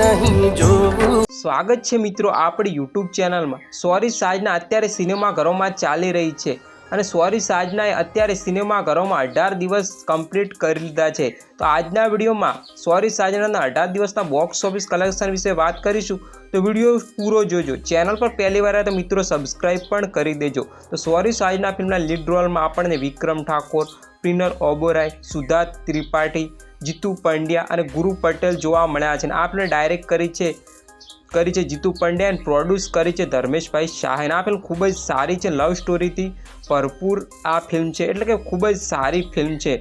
नहीं जोऊं। स्वागत है मित्रों आपणी यूट्यूब चैनल में। सॉरी साजना अत्यारे सिनेमाघरों में चाली रही है અને સોરી સાજનાએ અત્યારે સિનેમાઘરોમાં 18 દિવસ કમ્પ્લીટ કરી લીધા છે। તો આજના વિડીયોમાં સોરી સાજનાના 18 દિવસના બોક્સ ઓફિસ કલેક્શન વિશે વાત કરીશું, તો વિડીયો પૂરો જોજો। ચેનલ પર પહેલી વાર આવે તો મિત્રો સબસ્ક્રાઇબ પણ કરી દેજો। તો સોરી સાજના ફિલ્મના લીડ રોલમાં આપણને વિક્રમ ઠાકોર, પ્રિનર ઓબેરોય, સુધા ત્રિપાઠી, જીતુ પંડ્યા અને ગુરુ પટેલ જોવા મળ્યા છે। આ ફિલ્મ ડાયરેક્ટ કરી છે જીતુ પંડ્યા અને પ્રોડ્યુસ કરી છે ધર્મેશભાઈ શાહે। આ ફિલ્મ ખૂબ જ સારી છે, લવ સ્ટોરીથી ભરપૂર આ ફિલ્મ છે, એટલે કે ખૂબ જ સારી ફિલ્મ છે।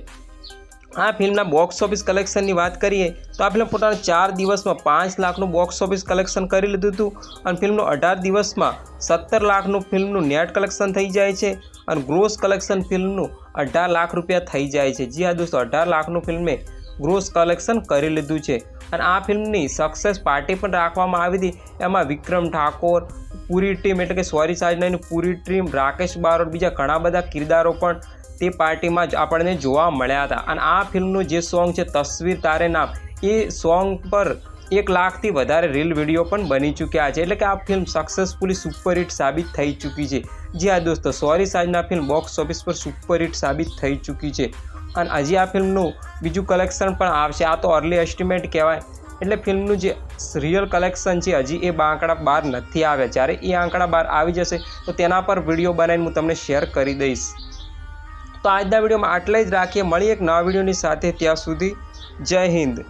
આ ફિલ્મના બોક્સ ઓફિસ કલેક્શનની વાત કરીએ તો આ ફિલ્મ પોતાના 4 દિવસમાં 5 લાખનું બોક્સ ઓફિસ કલેક્શન કરી લીધું હતું અને ફિલ્મનું 18 દિવસમાં 17 લાખનું ફિલ્મનું નેટ કલેક્શન થઈ જાય છે અને ગ્રોસ કલેક્શન ફિલ્મનું 18 લાખ રૂપિયા થઈ જાય છે। જી હા દોસ્તો, 18 લાખનું ફિલ્મે ગ્રોસ કલેક્શન કરી લીધું છે અને આ ફિલ્મની સક્સેસ પાર્ટી પણ રાખવામાં આવી હતી। એમાં વિક્રમ ઠાકોર, પૂરી ટીમ એટલે કે સોરી સાજનાની પૂરી ટીમ, રાકેશ બારોટ, બીજા ઘણા બધા કિરદારો પણ તે પાર્ટીમાં જ આપણને જોવા મળ્યા હતા। અને આ ફિલ્મનું જે સોંગ છે તસવીર તારે નામ, એ સોંગ પર 1 લાખથી વધારે રીલ વિડીયો પણ બની ચૂક્યા છે, એટલે કે આ ફિલ્મ સક્સેસફુલી સુપરહિટ સાબિત થઈ ચૂકી છે। જી હા દોસ્તો, સોરી સાજના ફિલ્મ બોક્સ ઓફિસ પર સુપરહિટ સાબિત થઈ ચૂકી છે અને હજી આ ફિલ્મનું બીજું કલેક્શન પણ આવશે। આ તો અર્લી એસ્ટિમેટ કહેવાય, એટલે ફિલ્મનું જે રિયલ કલેક્શન છે હજી એ આંકડા બહાર નથી આવ્યા। જ્યારે એ આંકડા બહાર આવી જશે તો તેના પર વિડીયો બનાવીને હું તમને શેર કરી દઈશ। તો આજના વિડીયોમાં આટલા જ રાખીએ, મળીએ એક નવા વિડીયોની સાથે। ત્યાં સુધી જય હિન્દ।